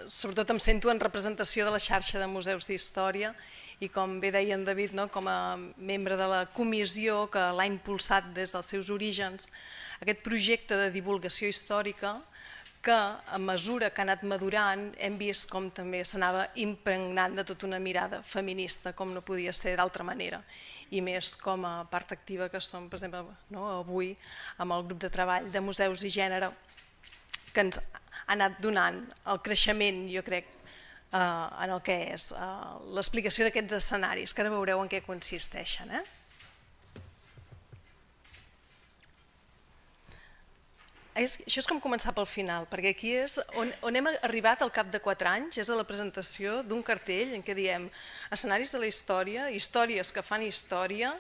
Sobretot em sento en representació de la xarxa de museus d'història i com bé deia en David, com a membre de la comissió que l'ha impulsat des dels seus orígens, aquest projecte de divulgació històrica que a mesura que ha anat madurant hem vist com també s'anava impregnant de tota una mirada feminista, com no podia ser d'altra manera, i més com a part activa que som, per exemple, avui amb el grup de treball de museus i gènere, que ens ha anat donant el creixement, jo crec, en el que és l'explicació d'aquests escenaris, que ara veureu en què consisteixen. Això és com començar pel final, perquè aquí és on hem arribat al cap de 4 anys, és a la presentació d'un cartell en què diem escenaris de la història, històries que fan història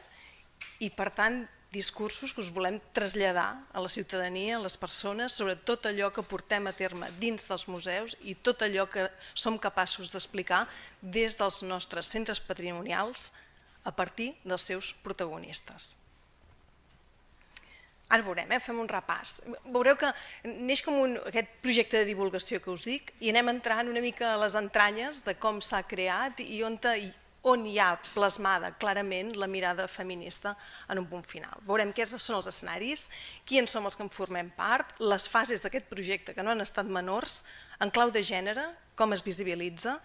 i, per tant, discursos que us volem traslladar a la ciutadania, a les persones, sobre tot allò que portem a terme dins dels museus i tot allò que som capaços d'explicar des dels nostres centres patrimonials a partir dels seus protagonistes. Ara veurem, fem un repàs. Veureu que neix com aquest projecte de divulgació que us dic i anem entrant una mica a les entranyes de com s'ha creat i on hi ha plasmada clarament la mirada feminista en un punt final. Veurem què són els escenaris, qui en som els que en formem part, les fases d'aquest projecte que no han estat menors, en clau de gènere, com es visibilitza,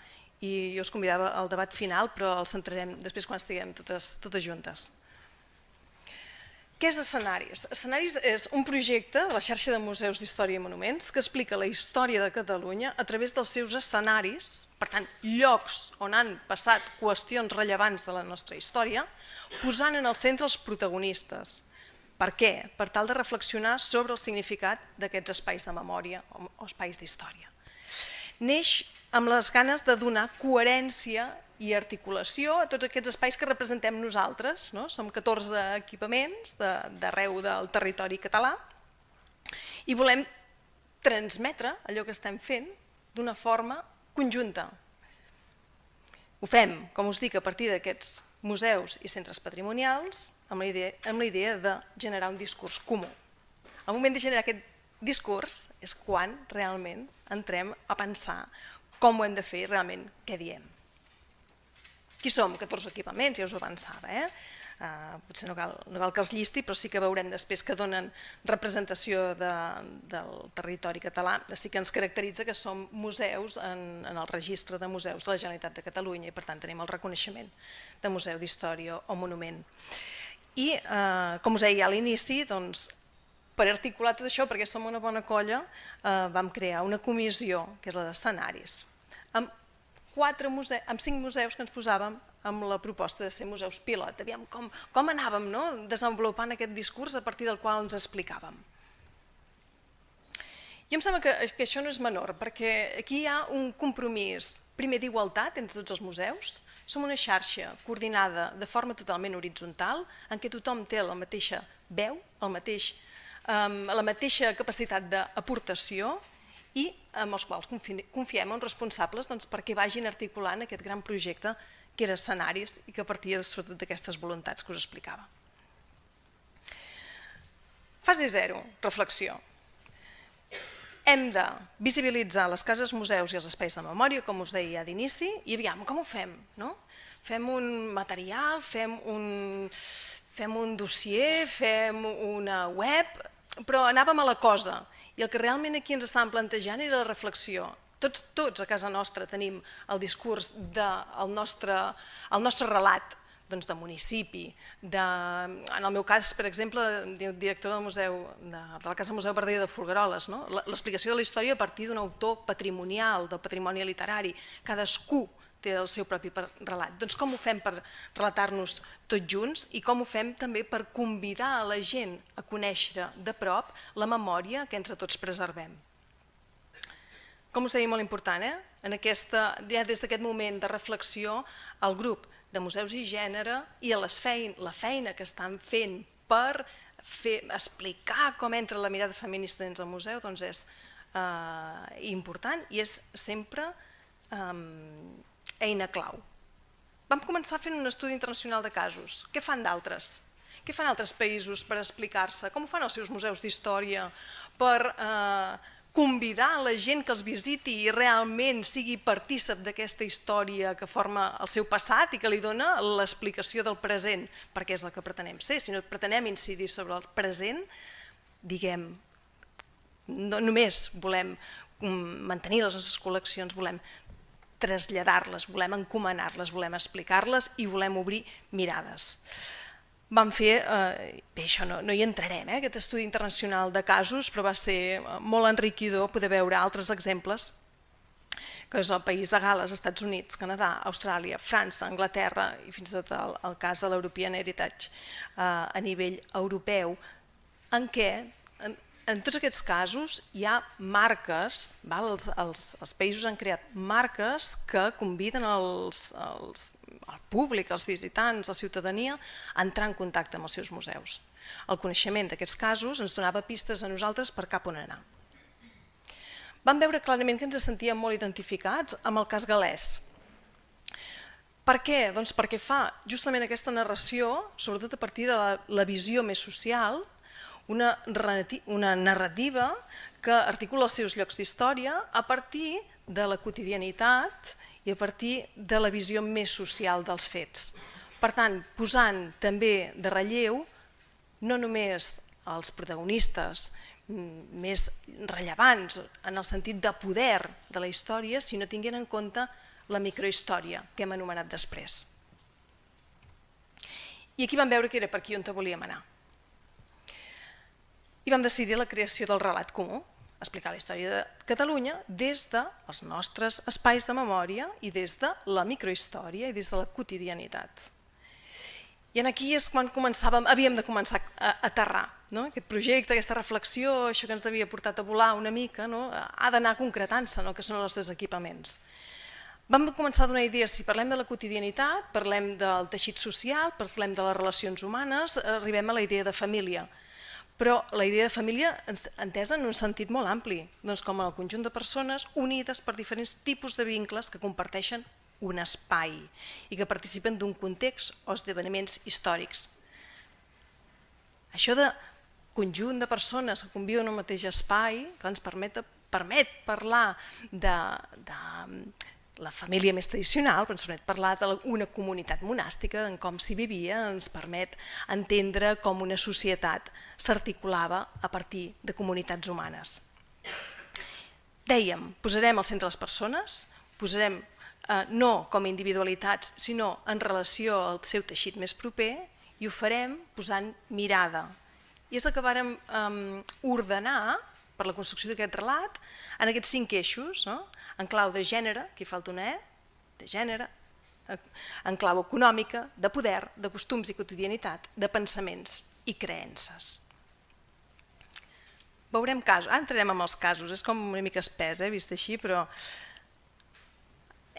i jo us convidava al debat final, però el centrarem després quan estiguem totes juntes. Què és Escenaris? Escenaris és un projecte de la xarxa de museus d'història i monuments que explica la història de Catalunya a través dels seus escenaris, per tant, llocs on han passat qüestions rellevants de la nostra història, posant en el centre els protagonistes. Per què? Per tal de reflexionar sobre el significat d'aquests espais de memòria o espais d'història. Neix amb les ganes de donar coherència i articulació a tots aquests espais que representem nosaltres. Som 14 equipaments d'arreu del territori català i volem transmetre allò que estem fent d'una forma conjunta. Ho fem, com us dic, a partir d'aquests museus i centres patrimonials amb la idea de generar un discurs comú. Al moment de generar aquest discurs és quan realment entrem a pensar com ho hem de fer i realment què diem. Qui som? 14 equipaments, ja us ho avançava. Potser no cal que els llisti, però sí que veurem després que donen representació del territori català. Sí que ens caracteritza que som museus en el registre de museus de la Generalitat de Catalunya i per tant tenim el reconeixement de museu d'història o monument. I com us deia a l'inici, per articular tot això, perquè som una bona colla, vam crear una comissió, que és la d'escenaris, amb 5 museus que ens posàvem amb la proposta de ser museus pilot. Aviam com anàvem desenvolupant aquest discurs a partir del qual ens explicàvem. I em sembla que això no és menor, perquè aquí hi ha un compromís, primer d'igualtat entre tots els museus. Som una xarxa coordinada de forma totalment horitzontal, en què tothom té la mateixa veu, la mateixa capacitat d'aportació i amb els quals confiem en responsables perquè vagin articulant aquest gran projecte que era Escenaris i que partia sobretot d'aquestes voluntats que us explicava. Fase 0, reflexió. Hem de visibilitzar les cases museus i els espais de memòria, com us deia d'inici, i aviam, com ho fem? Fem un material, fem un dossier, fem una web, però anàvem a la cosa. I el que realment aquí ens estàvem plantejant era la reflexió. Tots a casa nostra tenim el discurs del nostre relat de municipi. En el meu cas, per exemple, director de la Casa Museu Verdaguer de Folgueroles, l'explicació de la història a partir d'un autor patrimonial, del patrimoni literari. Cadascú té el seu propi relat. Doncs com ho fem per relatar-nos tots junts i com ho fem també per convidar a la gent a conèixer de prop la memòria que entre tots preservem. Com us deia, molt important, ja des d'aquest moment de reflexió, el grup de museus i gènere i la feina que estan fent per explicar com entra la mirada feminista dins el museu és important i és sempre eina clau. Vam començar fent un estudi internacional de casos. Què fan d'altres? Què fan altres països per explicar-se? Com ho fan els seus museus d'història per convidar la gent que els visiti i realment sigui partícip d'aquesta història que forma el seu passat i que li dona l'explicació del present, perquè és el que pretenem ser. Si no pretenem incidir sobre el present, diguem, no només volem mantenir les nostres col·leccions, volem traslladar-les, volem encomanar-les, volem explicar-les i volem obrir mirades. Vam fer, bé, això no hi entrarem, aquest estudi internacional de casos, però va ser molt enriquidor poder veure altres exemples, que és el país de Gal·les, Estats Units, Canadà, Austràlia, França, Anglaterra i fins i tot el cas de l'European Heritage a nivell europeu, en què en tots aquests casos hi ha marques, els països han creat marques que conviden el públic, els visitants, la ciutadania a entrar en contacte amb els seus museus. El coneixement d'aquests casos ens donava pistes a nosaltres per cap on anar. Vam veure clarament que ens sentíem molt identificats amb el cas gal·lès. Per què? Doncs perquè fa justament aquesta narració, sobretot a partir de la visió més social, una narrativa que articula els seus llocs d'història a partir de la quotidianitat i a partir de la visió més social dels fets. Per tant, posant també de relleu no només els protagonistes més rellevants en el sentit de poder de la història, sinó tinguent en compte la microhistòria que hem anomenat després. I aquí vam veure que era per aquí on volíem anar. I vam decidir la creació del relat comú, explicar la història de Catalunya des dels nostres espais de memòria i des de la microhistòria i des de la quotidianitat. I aquí és quan havíem de començar a aterrar. Aquest projecte, aquesta reflexió, això que ens havia portat a volar una mica, ha d'anar concretant-se en el que són els nostres equipaments. Vam començar a donar idees, si parlem de la quotidianitat, parlem del teixit social, parlem de les relacions humanes, arribem a la idea de família. Però la idea de família entesa en un sentit molt ampli, com el conjunt de persones unides per diferents tipus de vincles que comparteixen un espai i que participen d'un context o esdeveniments històrics. Això de conjunt de persones que conviuen en un mateix espai ens permet parlar de la família més tradicional, però ens permet parlar d'una comunitat monàstica, en com s'hi vivia, ens permet entendre com una societat s'articulava a partir de comunitats humanes. Dèiem, posarem al centre les persones, posarem no com a individualitats, sinó en relació al seu teixit més proper, i ho farem posant mirada. I és el que vàrem ordenar per la construcció d'aquest relat en aquests 5 eixos, en clau de gènere, aquí falta una E, de gènere, en clau econòmica, de poder, de costums i quotidianitat, de pensaments i creences. Veurem casos, ara entrarem en els casos, és com una mica espès, vist així, però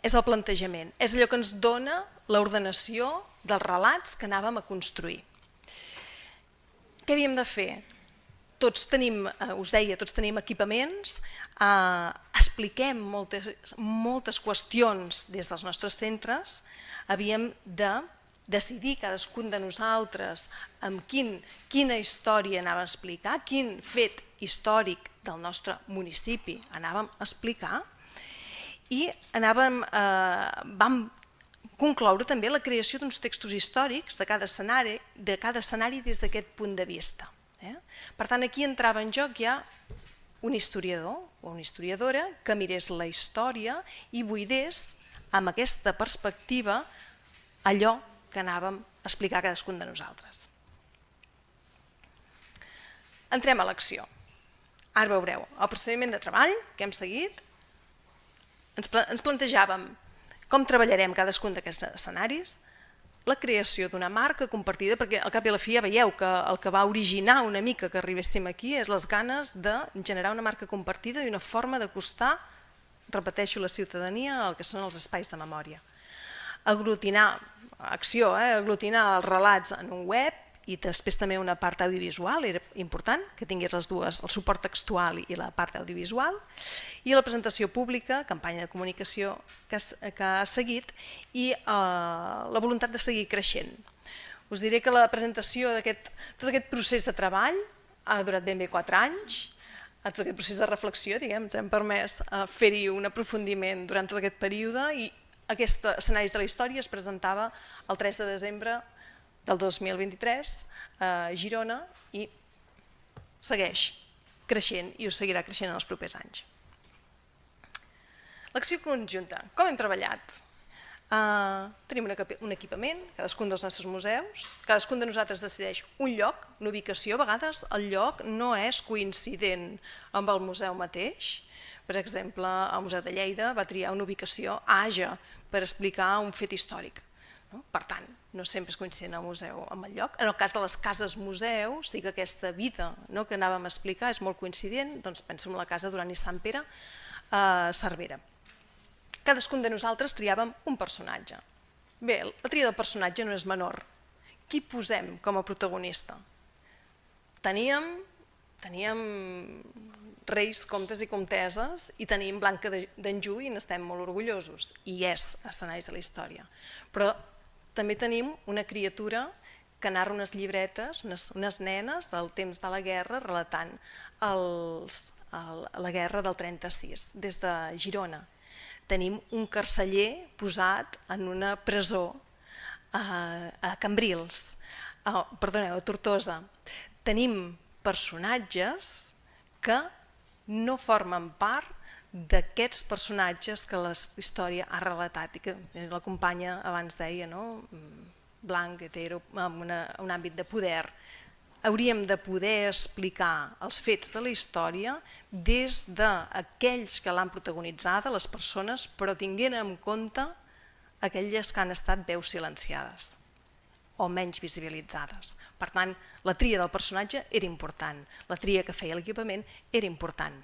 és el plantejament, és allò que ens dona l'ordenació dels relats que anàvem a construir. Què havíem de fer? Tots tenim, us deia, tots tenim equipaments, expliquem moltes qüestions des dels nostres centres, havíem de decidir cadascun de nosaltres amb quina història anàvem a explicar, quin fet històric del nostre municipi anàvem a explicar i vam concloure també la creació d'uns textos històrics de cada escenari des d'aquest punt de vista. Per tant, aquí entrava en joc ja un historiador o una historiadora que mirés la història i buidés amb aquesta perspectiva allò que anàvem a explicar cadascun de nosaltres. Entrem a l'acció. Ara veureu, el procediment de treball que hem seguit, ens plantejàvem com treballarem cadascun d'aquests escenaris, la creació d'una marca compartida, perquè al cap i a la fi ja veieu que el que va originar una mica que arribéssim aquí és les ganes de generar una marca compartida i una forma d'acostar, repeteixo, la ciutadania al que són els espais de memòria. Aglutinar, acció, aglutinar els relats en un web i després també una part audiovisual, era important que tingués les dues, el suport textual i la part audiovisual, i la presentació pública, campanya de comunicació que ha seguit i la voluntat de seguir creixent. Us diré que la presentació tot aquest procés de treball ha durat ben bé 4 anys, a tot aquest procés de reflexió, diguem, ens hem permès fer-hi un aprofundiment durant tot aquest període i aquest escenaris de la història es presentava el 3 de desembre del 2023 a Girona i segueix creixent i ho seguirà creixent en els propers anys. L'acció conjunta. Com hem treballat? Tenim un equipament, cadascun dels nostres museus, cadascun de nosaltres decideix un lloc, una ubicació, a vegades el lloc no és coincident amb el museu mateix. Per exemple, el Museu de Lleida va triar una ubicació a Àger per explicar un fet històric. Per tant, no sempre és coincident el museu amb el lloc. En el cas de les cases museu, sí que aquesta vida que anàvem a explicar és molt coincident, doncs pensem en la casa Duran i Sant Pere a Cervera. Cadascun de nosaltres triàvem un personatge. Bé, la tria del personatge no és menor. Qui posem com a protagonista? Teníem reis, comtes i comteses i tenim Blanca d'Anjou i n'estem molt orgullosos i és escenaris de la història. Però també tenim una criatura que narra unes llibretes, unes nenes del temps de la guerra relatant la guerra del 36 des de Girona. Tenim un carceller posat en una presó a Cambrils, perdoneu, a Tortosa. Tenim personatges que no formen part d'aquests personatges que la història ha relatat i que la companya abans deia, blanc, hetero, en un àmbit de poder. Hauríem de poder explicar els fets de la història des d'aquells que l'han protagonitzada, les persones, però tinguent en compte aquelles que han estat veus silenciades o menys visibilitzades. Per tant, la tria del personatge era important, la tria que feia l'equipament era important.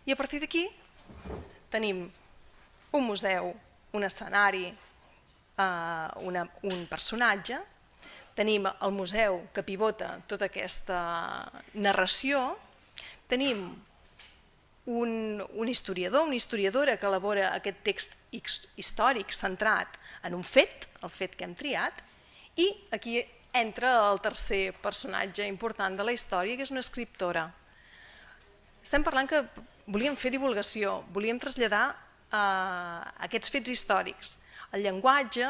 I a partir d'aquí tenim un museu, un escenari, un personatge, tenim el museu que pivota tota aquesta narració, tenim un historiador, una historiadora que elabora aquest text històric centrat en un fet, el fet que hem triat, i aquí entra el tercer personatge important de la història, que és una escriptora. Estem parlant que volíem fer divulgació, volíem traslladar aquests fets històrics. El llenguatge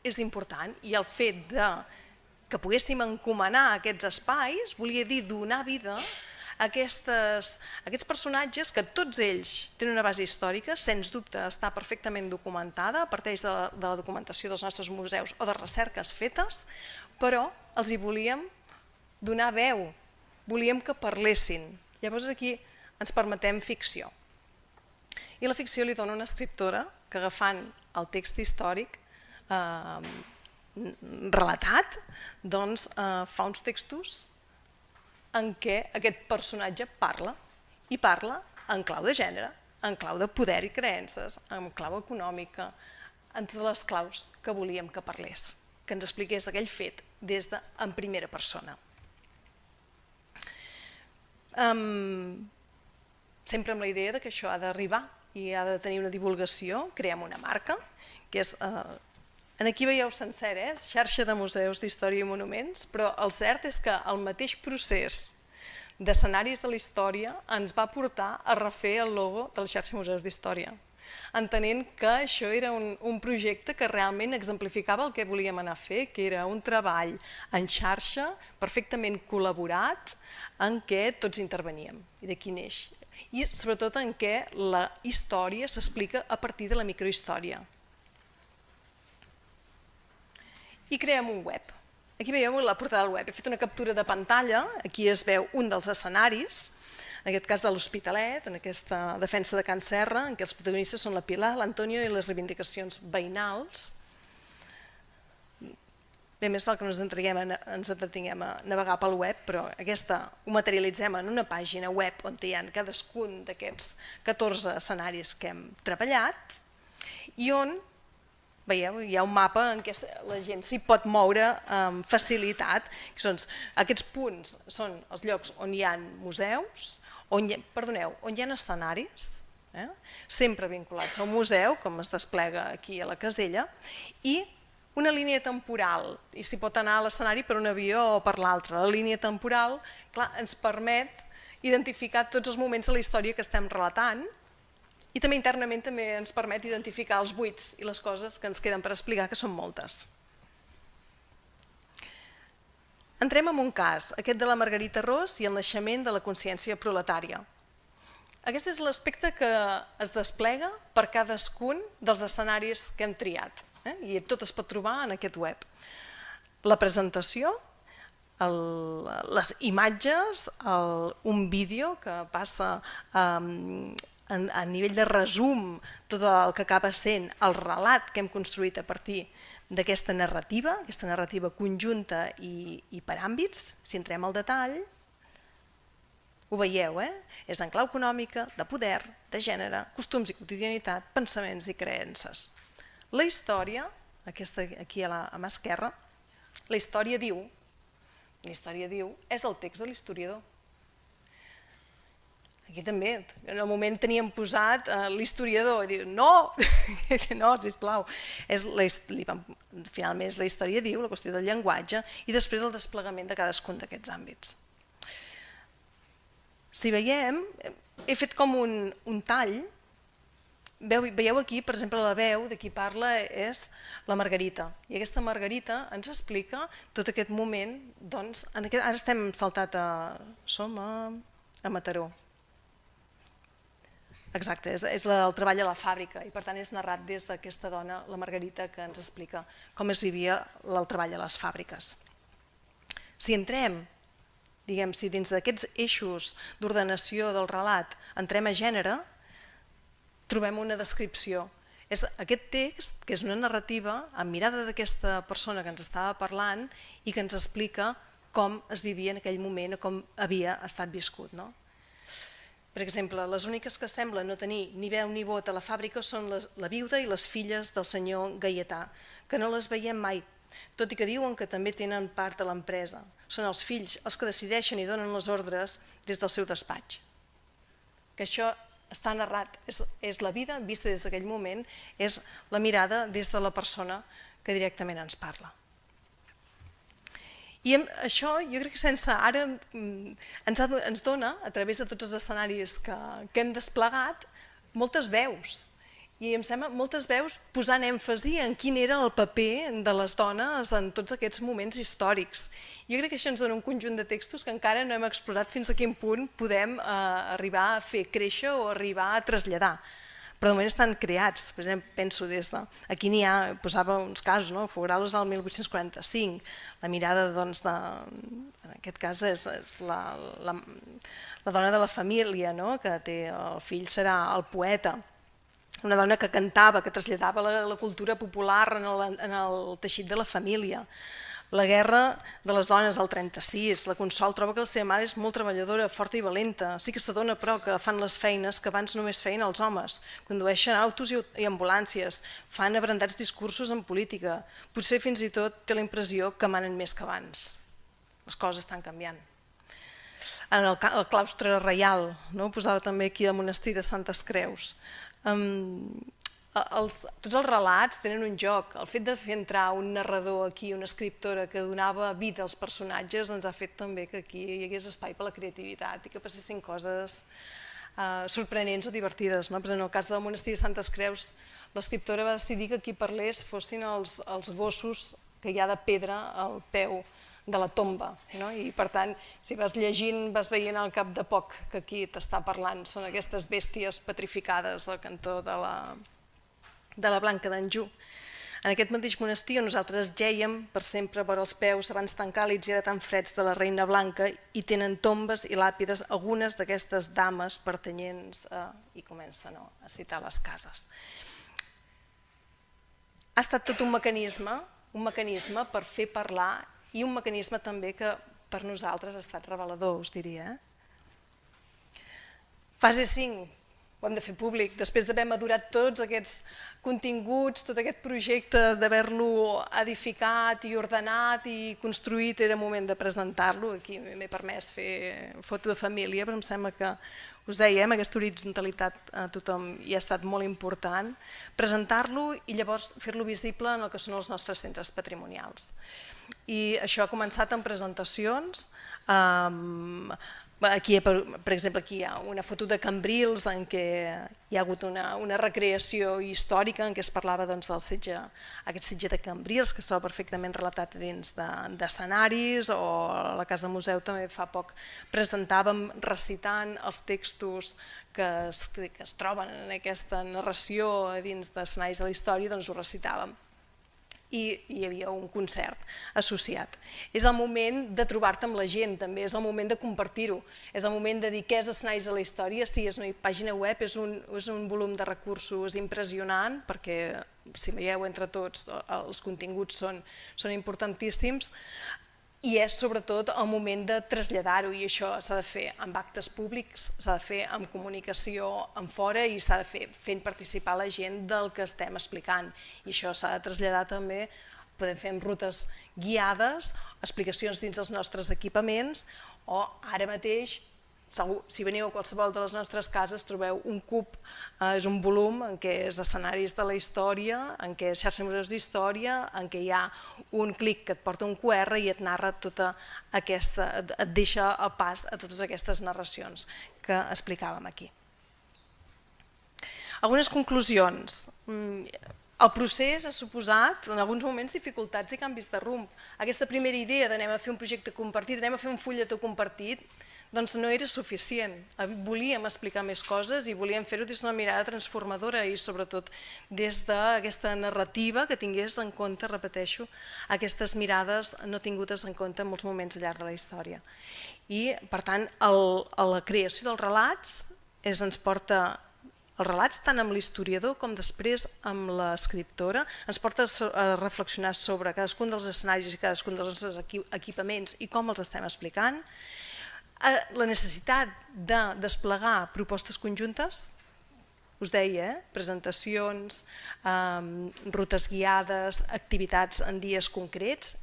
és important i el fet que poguéssim encomanar aquests espais volia dir donar vida a aquests personatges que tots ells tenen una base històrica, sens dubte està perfectament documentada, parteix de la documentació dels nostres museus o de recerques fetes, però els hi volíem donar veu, volíem que parlessin. Llavors aquí ens permetem ficció. I la ficció li dona una escriptora que agafant el text històric relatat, doncs fa uns textos en què aquest personatge parla, i parla en clau de gènere, en clau de poder i creences, en clau econòmica, en totes les claus que volíem que parlés, que ens expliqués aquell fet des en primera persona. Sempre amb la idea que això ha d'arribar i ha de tenir una divulgació, creem una marca, que és, aquí veieu sencer, xarxa de museus d'història i monuments, però el cert és que el mateix procés d'escenaris de la història ens va portar a refer el logo de la xarxa de museus d'història, entenent que això era un projecte que realment exemplificava el que volíem anar a fer, que era un treball en xarxa perfectament col·laborat en què tots interveníem, i d'aquí neix. I sobretot en què la història s'explica a partir de la microhistòria. I creem un web. Aquí veieu la portada del web. He fet una captura de pantalla, aquí es veu un dels escenaris, en aquest cas de l'Hospitalet, en aquesta defensa de Can Serra, en què els protagonistes són la Pilar, l'Antonio i les reivindicacions veïnals. Bé, més val que no ens entretinguem a navegar pel web, però aquesta ho materialitzem en una pàgina web on hi ha cadascun d'aquests 14 escenaris que hem treballat i on, veieu, hi ha un mapa en què la gent s'hi pot moure amb facilitat. Aquests punts són els llocs on hi ha museus, on hi ha escenaris, sempre vinculats al museu, com es desplega aquí a la casella, i Una línia temporal, i s'hi pot anar a l'escenari per un avió o per l'altre. La línia temporal, clar, ens permet identificar tots els moments de la història que estem relatant i també internament també ens permet identificar els buits i les coses que ens queden per explicar, que són moltes. Entrem en un cas, aquest de la Margarita Ros i el naixement de la consciència proletària. Aquest és l'aspecte que es desplega per cadascun dels escenaris que hem triat, i tot es pot trobar en aquest web. La presentació, les imatges, un vídeo que passa a nivell de resum tot el que acaba sent el relat que hem construït a partir d'aquesta narrativa conjunta i per àmbits. Si entrem al detall, ho veieu, és en clau econòmica, de poder, de gènere, costums i quotidianitat, pensaments i creences. La història, aquesta aquí a la mà esquerra, la història diu, és el text de l'historiador. Aquí també, en el moment teníem posat l'historiador, i diu, no, no, sisplau, finalment és la història diu, la qüestió del llenguatge, i després el desplegament de cadascun d'aquests àmbits. Si veiem, he fet com un tall. Veieu aquí, per exemple, la veu de qui parla és la Margarita. I aquesta Margarita ens explica tot aquest moment, doncs, ara estem saltat som a Mataró. Exacte, és el treball a la fàbrica i per tant és narrat des d'aquesta dona, la Margarita, que ens explica com es vivia el treball a les fàbriques. Si entrem, diguem, si dins d'aquests eixos d'ordenació del relat entrem a gènere, trobem una descripció. És aquest text, que és una narrativa, amb mirada d'aquesta persona que ens estava parlant i que ens explica com es vivia en aquell moment o com havia estat viscut. Per exemple, les úniques que semblen no tenir ni veu ni vot a la fàbrica són la viuda i les filles del senyor Gaietà, que no les veiem mai, tot i que diuen que també tenen part a l'empresa. Són els fills els que decideixen i donen les ordres des del seu despatx. Que això està narrat, és la vida vista des d'aquell moment, és la mirada des de la persona que directament ens parla. I això jo crec que sense ara ens dona, a través de tots els escenaris que hem desplegat, moltes veus. I em sembla moltes veus posant èmfasi en quin era el paper de les dones en tots aquests moments històrics. Jo crec que això ens dona un conjunt de textos que encara no hem explorat fins a quin punt podem arribar a fer créixer o arribar a traslladar. Però de moment estan creats, per exemple, penso des de... Aquí n'hi ha, posava uns casos, Fogralos del 1845, la mirada, doncs, en aquest cas és la dona de la família, que té el fill serà el poeta, una dona que cantava, que traslladava la cultura popular en el teixit de la família. La guerra de les dones al 36, la Consol troba que la seva mare és molt treballadora, forta i valenta, sí que s'adona però que fan les feines que abans només feien els homes, condueixen autos i ambulàncies, fan abrandats discursos en política, potser fins i tot té la impressió que manen més que abans. Les coses estan canviant. En el claustre reial, posava també aquí el monestir de Santes Creus, tots els relats tenen un joc. El fet de fer entrar un narrador aquí, una escriptora que donava vida als personatges, ens ha fet també que aquí hi hagués espai per a la creativitat i que passessin coses sorprenents o divertides. En el cas del monestir de Santes Creus, l'escriptora va decidir que qui parlés fossin els gossos que hi ha de pedra al peu de la tomba. I per tant, si vas llegint, vas veient al cap de poc que aquí t'està parlant. Són aquestes bèsties petrificades al cantó de la Blanca d'Anjou. En aquest mateix monestir nosaltres gèiem per sempre vora els peus abans tan càlids i ara tan freds de la Reina Blanca i tenen tombes i làpides algunes d'aquestes dames pertanyents i comencen a citar les cases. Ha estat tot un mecanisme per fer parlar i un mecanisme també que per nosaltres ha estat revelador, us diria. Fase 5. ho hem de fer públic. Després d'haver madurat tots aquests continguts, tot aquest projecte, d'haver-lo edificat i ordenat i construït, era moment de presentar-lo. Aquí m'he permès fer foto de família, però em sembla que, us deia, aquesta horitzontalitat a tothom hi ha estat molt important. Presentar-lo i llavors fer-lo visible en el que són els nostres centres patrimonials. I això ha començat amb presentacions. Aquí, per exemple, aquí hi ha una foto de Cambrils en què hi ha hagut una recreació històrica en què es parlava d'aquest setge de Cambrils, que estava perfectament relatat dins d'escenaris, o a la Casa Museu també fa poc presentàvem recitant els textos que es troben en aquesta narració dins d'escenaris de la història, doncs ho recitàvem. I hi havia un concert associat. És el moment de trobar-te amb la gent, també és el moment de compartir-ho, és el moment de dir què és Escenaris de la Història, sí, és una pàgina web, és un volum de recursos impressionant, perquè si veieu entre tots els continguts són importantíssims, i és sobretot el moment de traslladar-ho, i això s'ha de fer amb actes públics, s'ha de fer amb comunicació en fora i s'ha de fer fent participar la gent del que estem explicant. I això s'ha de traslladar també, podem fer amb rutes guiades, explicacions dins els nostres equipaments, o ara mateix, si veniu a qualsevol de les nostres cases, trobeu un cub, és un volum en què és escenaris de la història, en què és xarxa museus d'història, en què hi ha un clic que et porta un QR i et narra tota aquesta, et deixa el pas a totes aquestes narracions que explicàvem aquí. Algunes conclusions. El procés ha suposat, en alguns moments, dificultats i canvis de rumb. Aquesta primera idea d'anem a fer un projecte compartit, anem a fer un fulletó compartit, doncs no era suficient. Volíem explicar més coses i volíem fer-ho des d'una mirada transformadora i sobretot des d'aquesta narrativa que tingués en compte, repeteixo, aquestes mirades no tingudes en compte en molts moments al llarg de la història. I, per tant, la creació dels relats ens porta els relats, tant amb l'historiador com després amb l'escriptora, ens porta a reflexionar sobre cadascun dels escenaris i cadascun dels nostres equipaments i com els estem explicant, la necessitat de desplegar propostes conjuntes, us deia, presentacions, rutes guiades, activitats en dies concrets.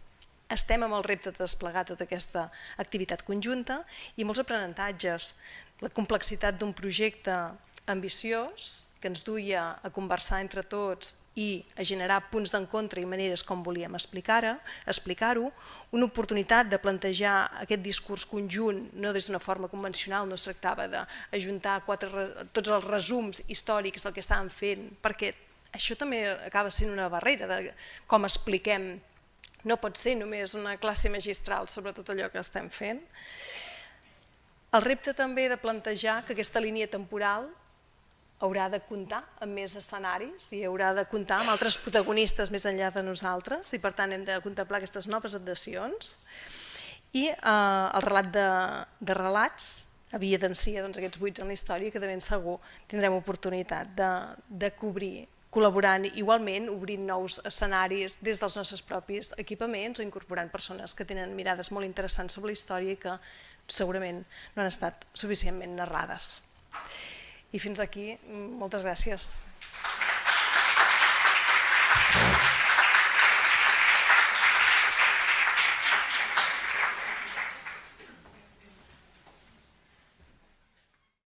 Estem amb el repte de desplegar tota aquesta activitat conjunta i molts aprenentatges. La complexitat d'un projecte ambiciós que ens duia a conversar entre tots i a generar punts d'encontre i maneres com volíem explicar-ho, una oportunitat de plantejar aquest discurs conjunt no des d'una forma convencional, no es tractava d'ajuntar tots els resums històrics del que estàvem fent, perquè això també acaba sent una barrera de com expliquem. No pot ser només una classe magistral sobre tot allò que estem fent. El repte també de plantejar que aquesta línia temporal haurà de comptar amb més escenaris i haurà de comptar amb altres protagonistes més enllà de nosaltres i per tant hem de contemplar aquestes noves adhesions. I el relat de relats evidencia aquests buits en la història que de ben segur tindrem oportunitat de cobrir, col·laborant igualment, obrint nous escenaris des dels nostres propis equipaments o incorporant persones que tenen mirades molt interessants sobre la història i que segurament no han estat suficientment narrades. I fins aquí, moltes gràcies.